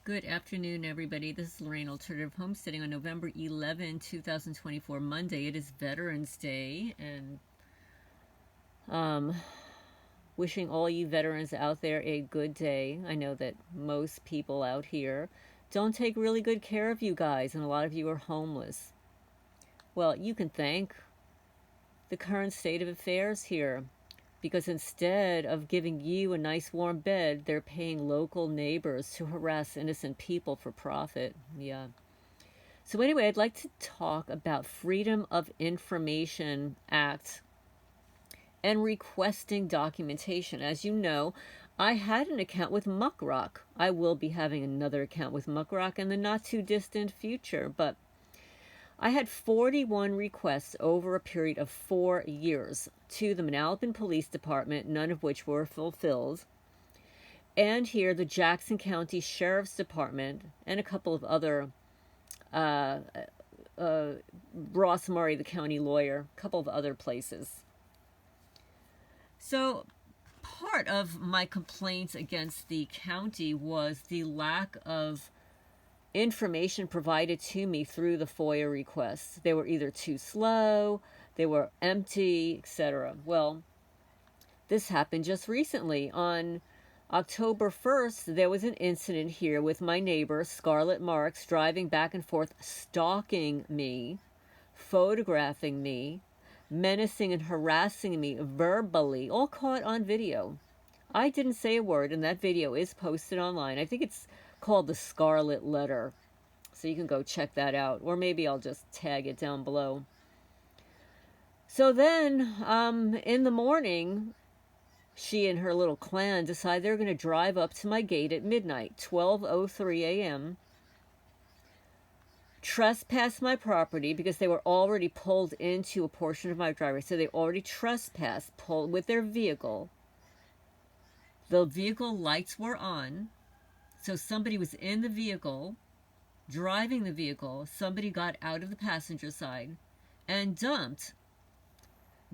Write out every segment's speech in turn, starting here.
Good afternoon, everybody. This is Lorraine Alternative Homesteading on November 11, 2024, Monday. It is Veterans Day, and um, wishing all you veterans out there a good day. I know that most people out here don't take really good care of you guys, and a lot of you are homeless. Well, you can thank the current state of affairs here, because instead of giving you a nice warm bed, they're paying local neighbors to harass innocent people for profit. Yeah. So anyway, I'd like to talk about Freedom of Information Act and requesting documentation. As you know, I had an account with Muckrock. I will be having another account with Muckrock in the not too distant future, but I had 41 requests over a period of 4 years to the Manalapan Police Department, none of which were fulfilled. And here, the Jackson County Sheriff's Department and a couple of other, Ross Murray, the county lawyer, a couple of other places. So part of my complaints against the county was the lack of information provided to me through the FOIA requests. They were either too slow, they were empty, etc. Well, this happened just recently. On October 1st, there was an incident here with my neighbor, Scarlett Marks, driving back and forth, stalking me, photographing me, menacing and harassing me verbally, all caught on video. I didn't say a word, and that video is posted online. I think it's called the Scarlet Letter, so you can go check that out, or maybe I'll just tag it down below. So then, in the morning, she and her little clan decide they're going to drive up to my gate at midnight, 12:03 a.m., trespass my property because they were already pulled into a portion of my driveway. So they already trespassed, pulled with their vehicle. The vehicle lights were on. So somebody was in the vehicle, driving the vehicle. Somebody got out of the passenger side and dumped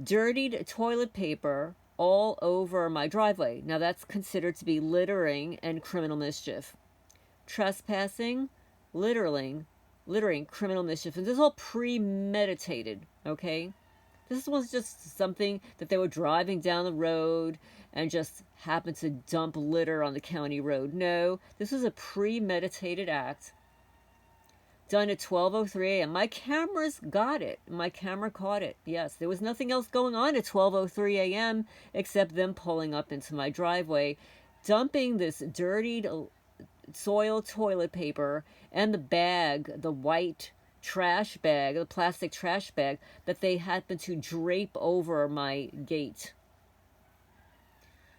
dirtied toilet paper all over my driveway. Now that's considered to be littering and criminal mischief. Trespassing, littering, criminal mischief. And this is all premeditated, okay? This was just something that they were driving down the road and just happened to dump litter on the county road. No, this was a premeditated act done at 12:03 a.m. My cameras got it. My camera caught it. Yes, there was nothing else going on at 12:03 a.m. except them pulling up into my driveway, dumping this dirtied soiled toilet paper and the bag, the white trash bag, the plastic trash bag that they happened to drape over my gate.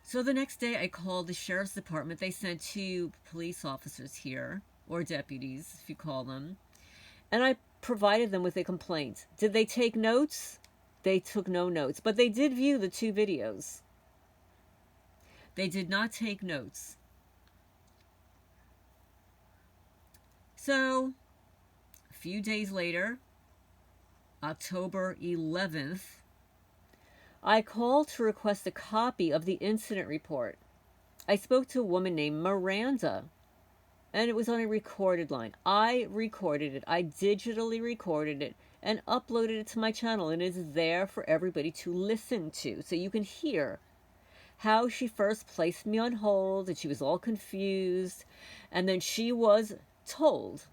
So the next day I called the sheriff's department. They sent 2 police officers here, or deputies if you call them, and I provided them with a complaint. Did they take notes? They took no notes, but they did view the 2 videos. They did not take notes. So a few days later, October 11th, I called to request a copy of the incident report. I spoke to a woman named Miranda, and it was on a recorded line. I recorded it. I digitally recorded it and uploaded it to my channel, and it is there for everybody to listen to, so you can hear how she first placed me on hold, and she was all confused, and then she was told,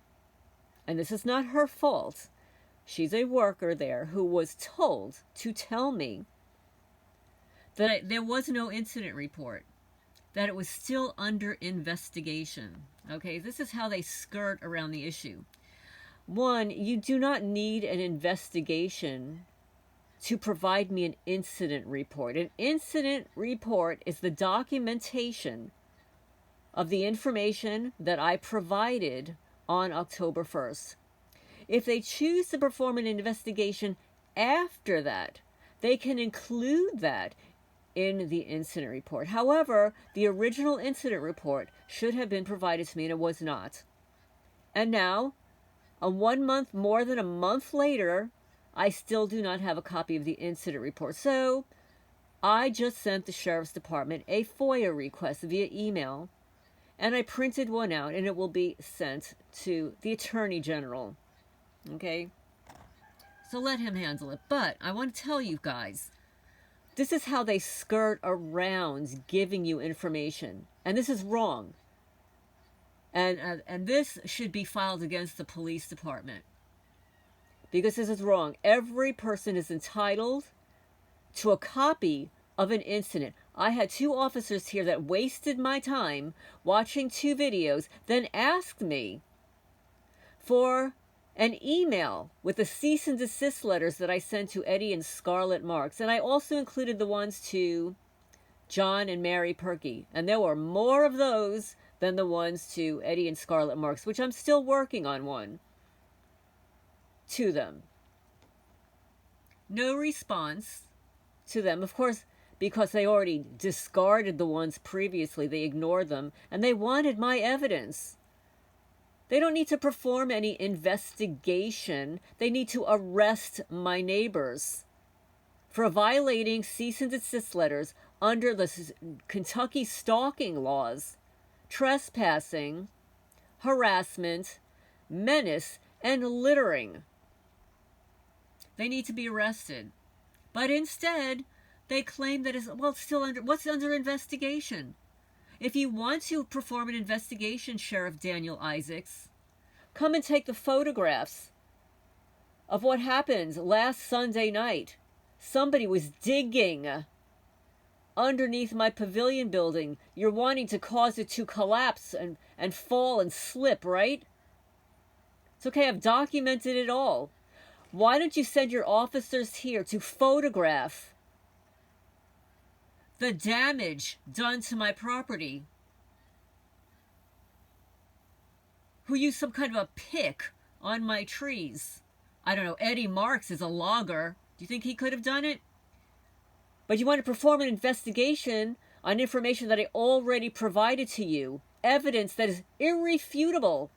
and this is not her fault, she's a worker there who was told to tell me that there was no incident report, that it was still under investigation. Okay, this is how they skirt around the issue. 1, you do not need an investigation to provide me an incident report. An incident report is the documentation of the information that I provided on October 1st. If they choose to perform an investigation after that, they can include that in the incident report. However, the original incident report should have been provided to me, and it was not. And now, more than a month later, I still do not have a copy of the incident report. So I just sent the sheriff's department a FOIA request via email, And I printed one out, and it will be sent to the Attorney General. Okay? So let him handle it. But I want to tell you guys, this is how they skirt around giving you information. And this is wrong. And this should be filed against the police department. Because this is wrong. Every person is entitled to a copy of an incident. I had 2 officers here that wasted my time watching 2 videos, then asked me for an email with the cease and desist letters that I sent to Eddie and Scarlett Marks. And I also included the ones to John and Mary Perky. And there were more of those than the ones to Eddie and Scarlett Marks, which I'm still working on one to them. No response to them. Of course, because they already discarded the ones previously, they ignored them, and they wanted my evidence. They don't need to perform any investigation. They need to arrest my neighbors for violating cease and desist letters under the Kentucky stalking laws, trespassing, harassment, menace, and littering. They need to be arrested. But instead, they claim that it's still under investigation. If you want to perform an investigation, Sheriff Daniel Isaacs, come and take the photographs of what happened last Sunday night. Somebody was digging underneath my pavilion building. You're wanting to cause it to collapse and fall and slip, right? It's okay, I've documented it all. Why don't you send your officers here to photograph the damage done to my property? Who used some kind of a pick on my trees? I don't know, Eddie Marks is a logger. Do you think he could have done it? But you want to perform an investigation on information that I already provided to you. Evidence that is irrefutable.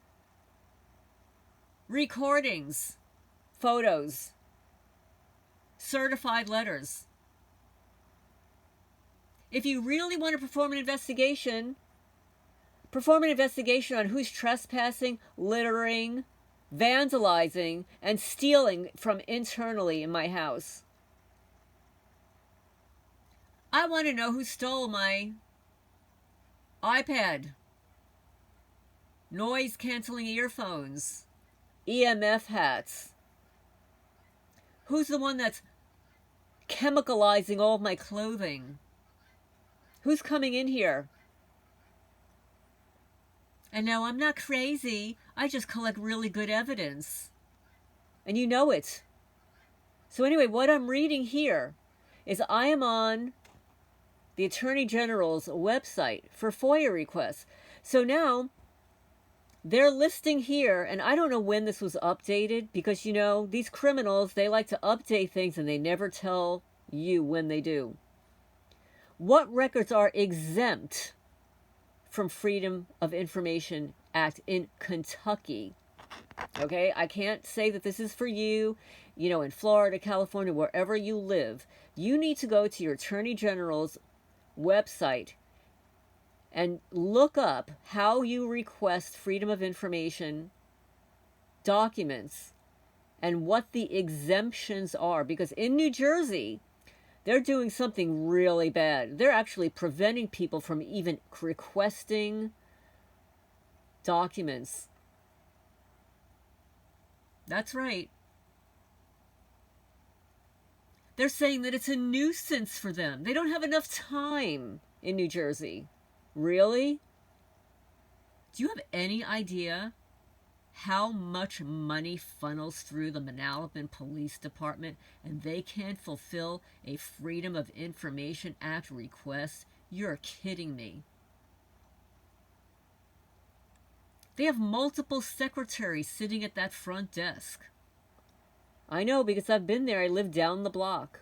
Recordings, photos, certified letters. If you really want to perform an investigation on who's trespassing, littering, vandalizing, and stealing from internally in my house. I want to know who stole my iPad, noise-canceling earphones, EMF hats. Who's the one that's chemicalizing all of my clothing? Who's coming in here? And now, I'm not crazy. I just collect really good evidence. And you know it. So anyway, what I'm reading here is I am on the Attorney General's website for FOIA requests. So now, they're listing here, and I don't know when this was updated, because, you know, these criminals, they like to update things and they never tell you when they do. What records are exempt from Freedom of Information Act in Kentucky? Okay, I can't say that this is for you, you know, in Florida, California, wherever you live. You need to go to your Attorney General's website and look up how you request Freedom of Information documents and what the exemptions are. Because in New Jersey, they're doing something really bad. They're actually preventing people from even requesting documents. That's right. They're saying that it's a nuisance for them. They don't have enough time in New Jersey. Really? Do you have any idea how much money funnels through the Manalapan Police Department and they can't fulfill a Freedom of Information Act request? You're kidding me. They have multiple secretaries sitting at that front desk. I know, because I've been there. I live down the block.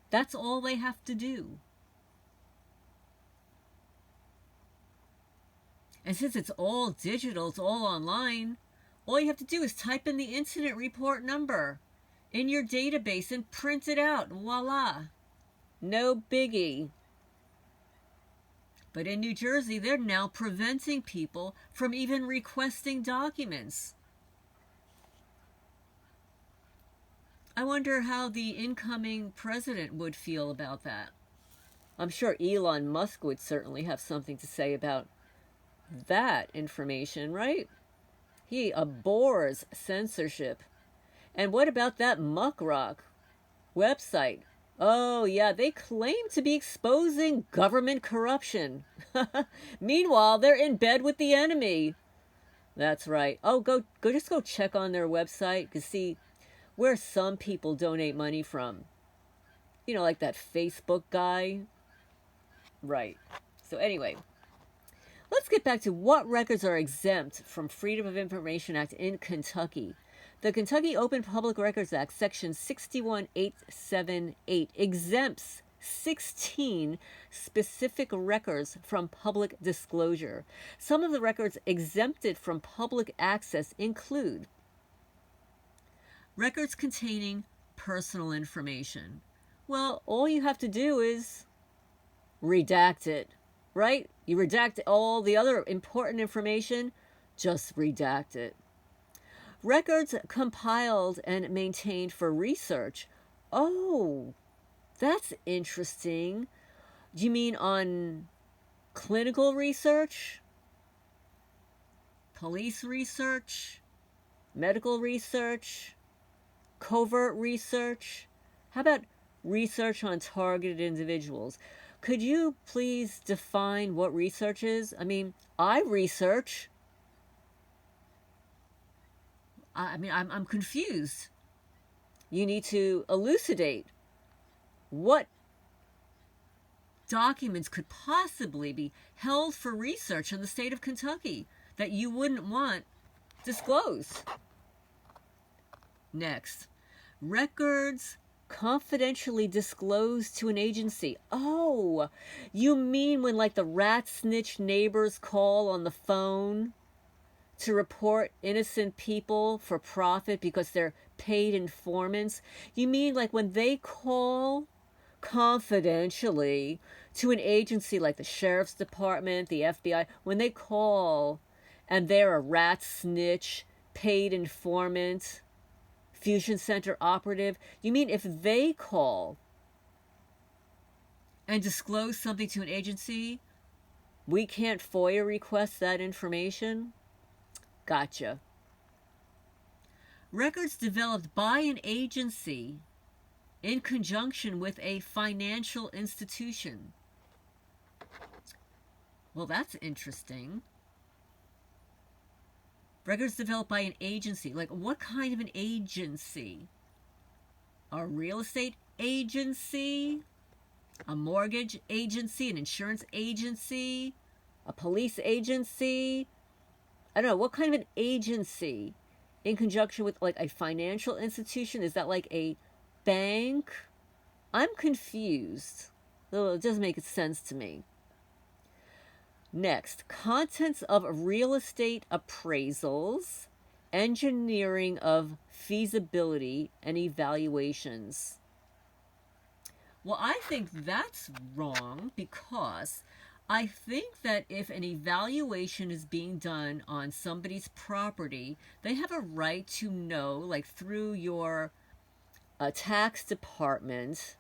That's all they have to do. And since it's all digital, it's all online, all you have to do is type in the incident report number in your database and print it out. Voila. No biggie. But in New Jersey, they're now preventing people from even requesting documents. I wonder how the incoming president would feel about that. I'm sure Elon Musk would certainly have something to say about that information, right? He abhors censorship. And what about that Muckrock website? Oh, yeah, they claim to be exposing government corruption. Meanwhile, they're in bed with the enemy. That's right. Oh, just go check on their website to see where some people donate money from. You know, like that Facebook guy. Right. So anyway, let's get back to what records are exempt from Freedom of Information Act in Kentucky. The Kentucky Open Public Records Act, Section 61878, exempts 16 specific records from public disclosure. Some of the records exempted from public access include records containing personal information. Well, all you have to do is redact it, right? You redact all the other important information, just redact it. Records compiled and maintained for research. Oh, that's interesting. Do you mean on clinical research? Police research? Medical research? Covert research? How about research on targeted individuals? Could you please define what research is? I mean, I research. I'm confused. You need to elucidate what documents could possibly be held for research in the state of Kentucky that you wouldn't want disclosed. Next, records confidentially disclosed to an agency. Oh, you mean when like the rat snitch neighbors call on the phone to report innocent people for profit because they're paid informants? You mean like when they call confidentially to an agency like the Sheriff's Department, the FBI, when they call and they're a rat snitch, paid informant, Fusion Center operative? You mean if they call and disclose something to an agency, we can't FOIA request that information? Gotcha. Records developed by an agency in conjunction with a financial institution. Well, that's interesting. Records developed by an agency. Like, what kind of an agency? A real estate agency? A mortgage agency? An insurance agency? A police agency? I don't know, what kind of an agency in conjunction with like a financial institution? Is that like a bank? I'm confused. It doesn't make sense to me. Next, contents of real estate appraisals, engineering of feasibility, and evaluations. Well, I think that's wrong because I think that if an evaluation is being done on somebody's property, they have a right to know, like through your tax department,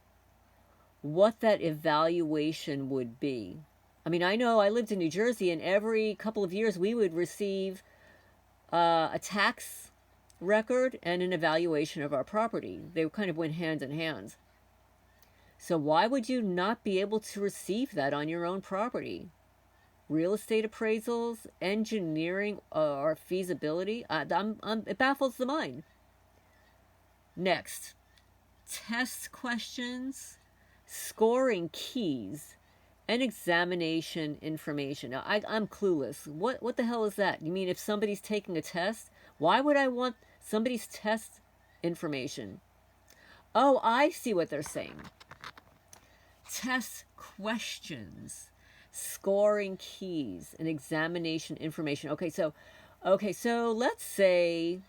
what that evaluation would be. I mean, I know I lived in New Jersey, and every couple of years we would receive a tax record and an evaluation of our property. They kind of went hand in hand. So why would you not be able to receive that on your own property? Real estate appraisals, engineering, or feasibility? It baffles the mind. Next, test questions, scoring keys, and examination information. Now, I'm clueless. What the hell is that? You mean if somebody's taking a test? Why would I want somebody's test information? Oh, I see what they're saying. Test questions, scoring keys, and examination information. Okay, so let's say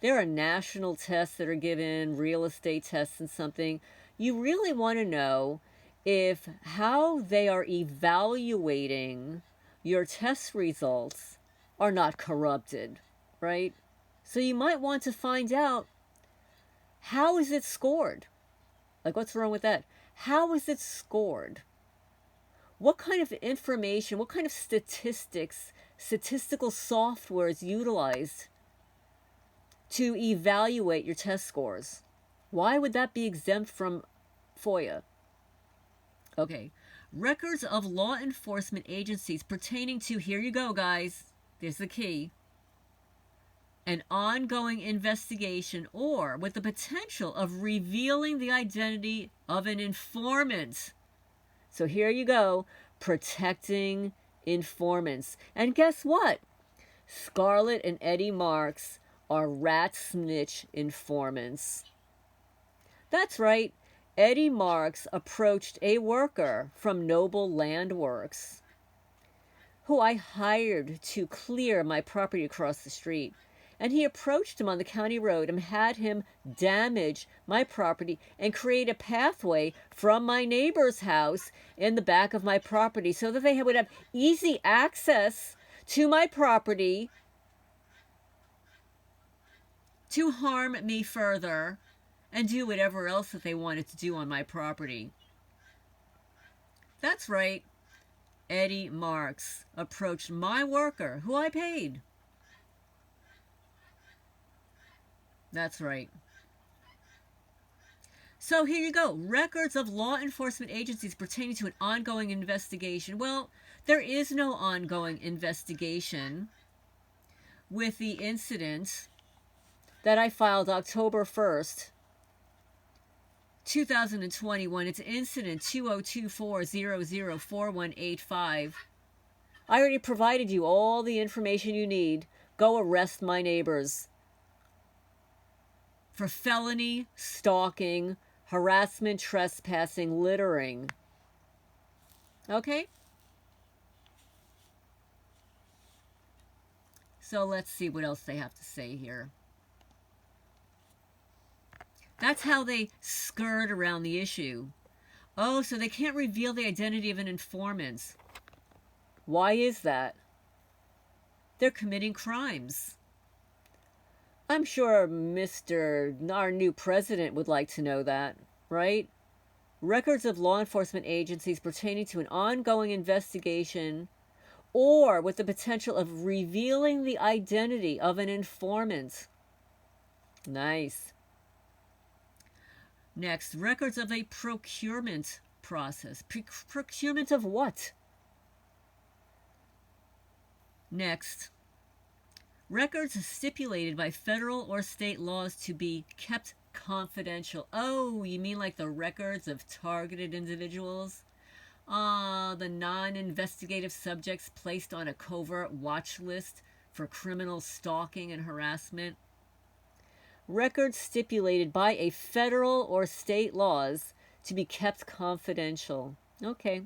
there are national tests that are given, real estate tests and something. You really want to know if how they are evaluating your test results are not corrupted, right? So you might want to find out, how is it scored? Like, what's wrong with that? How is it scored? What kind of information, what kind of statistical software is utilized to evaluate your test scores? Why would that be exempt from FOIA? Okay, records of law enforcement agencies pertaining to, here you go, guys, there's the key, an ongoing investigation or with the potential of revealing the identity of an informant. So here you go, protecting informants. And guess what? Scarlett and Eddie Marks are rat snitch informants. That's right. Eddie Marks approached a worker from Noble Land Works, who I hired to clear my property across the street. And he approached him on the county road and had him damage my property and create a pathway from my neighbor's house in the back of my property so that they would have easy access to my property to harm me further and do whatever else that they wanted to do on my property. That's right. Eddie Marks approached my worker, who I paid. That's right. So here you go. Records of law enforcement agencies pertaining to an ongoing investigation. Well, there is no ongoing investigation with the incident that I filed October 1st, 2021. It's incident 2024004185. I already provided you all the information you need. Go arrest my neighbors for felony, stalking, harassment, trespassing, littering. Okay? So let's see what else they have to say here. That's how they skirt around the issue. Oh, so they can't reveal the identity of an informant. Why is that? They're committing crimes. I'm sure our new president would like to know that, right? Records of law enforcement agencies pertaining to an ongoing investigation or with the potential of revealing the identity of an informant. Nice. Next, records of a procurement process. Procurement of what? Next, records stipulated by federal or state laws to be kept confidential. Oh, you mean like the records of targeted individuals? The non-investigative subjects placed on a covert watch list for criminal stalking and harassment. Records stipulated by a federal or state laws to be kept confidential. Okay.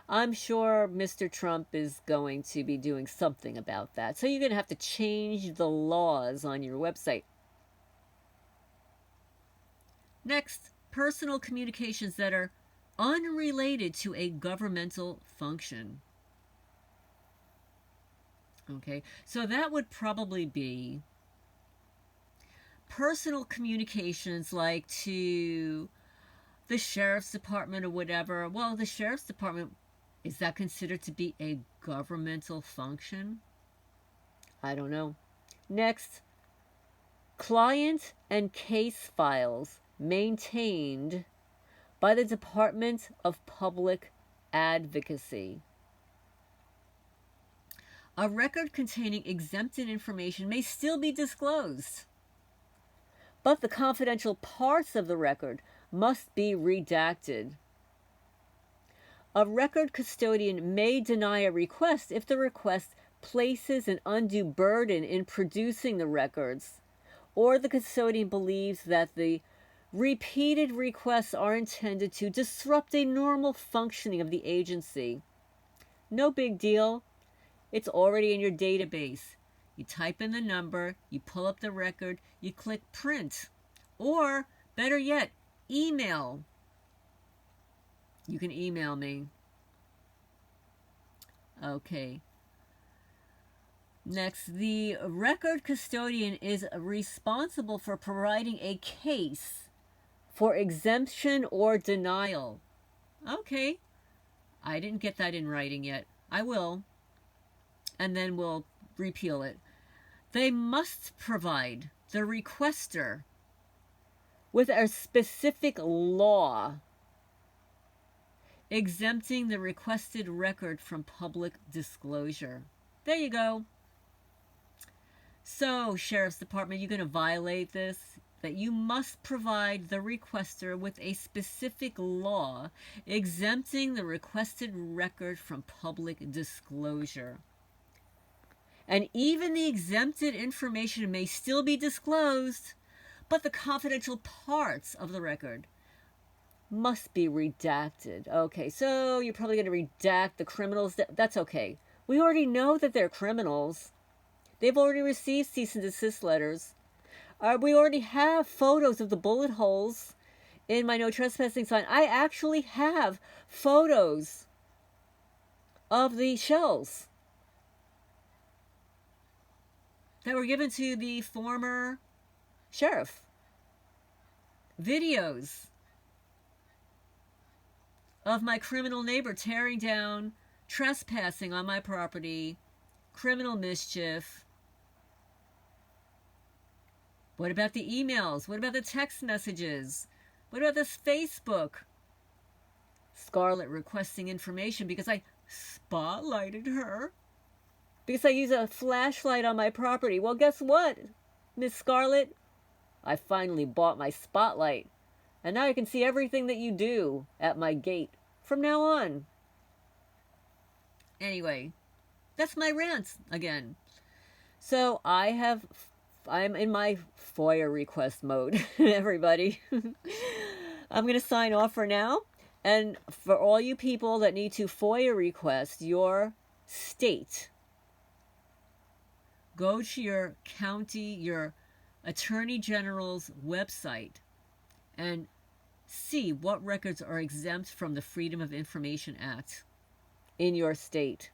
I'm sure Mr. Trump is going to be doing something about that. So you're going to have to change the laws on your website. Next, personal communications that are unrelated to a governmental function. Okay, so that would probably be personal communications like to the sheriff's department or whatever. Well, the sheriff's department, is that considered to be a governmental function? I don't know. Next, client and case files maintained by the Department of Public Advocacy. A record containing exempted information may still be disclosed, but the confidential parts of the record must be redacted. A record custodian may deny a request if the request places an undue burden in producing the records, or the custodian believes that the repeated requests are intended to disrupt a normal functioning of the agency. No big deal. It's already in your database. You type in the number, you pull up the record, you click print. Or, better yet, email You can email me. Okay. Next, the record custodian is responsible for providing a case for exemption or denial. Okay. I didn't get that in writing yet. I will. And then we'll repeal it. They must provide the requester with a specific law exempting the requested record from public disclosure. There you go. So, Sheriff's Department, you're going to violate this, that you must provide the requester with a specific law exempting the requested record from public disclosure. And even the exempted information may still be disclosed, but the confidential parts of the record must be redacted. Okay, so you're probably going to redact the criminals. That's okay. We already know that they're criminals. They've already received cease and desist letters. We already have photos of the bullet holes in my no trespassing sign. I actually have photos of the shells that were given to the former sheriff. Videos of my criminal neighbor tearing down, trespassing on my property, criminal mischief. What about the emails? What about the text messages? What about this Facebook? Scarlett requesting information because I spotlighted her. Because I use a flashlight on my property. Well, guess what, Miss Scarlett? I finally bought my spotlight. And now I can see everything that you do at my gate from now on. Anyway, that's my rant again. So I'm in my FOIA request mode, everybody. I'm going to sign off for now. And for all you people that need to FOIA request your state, go to your county, your Attorney General's website and see what records are exempt from the Freedom of Information Act in your state.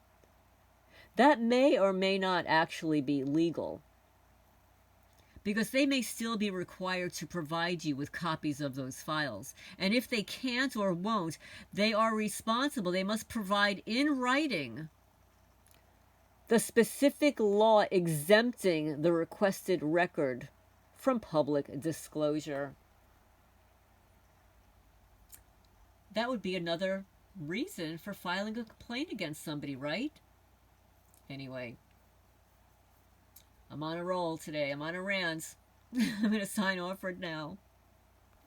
That may or may not actually be legal, because they may still be required to provide you with copies of those files. And if they can't or won't, they are responsible. They must provide in writing the specific law exempting the requested record from public disclosure. That would be another reason for filing a complaint against somebody, right? Anyway, I'm on a roll today. I'm on a rant. I'm going to sign off for now.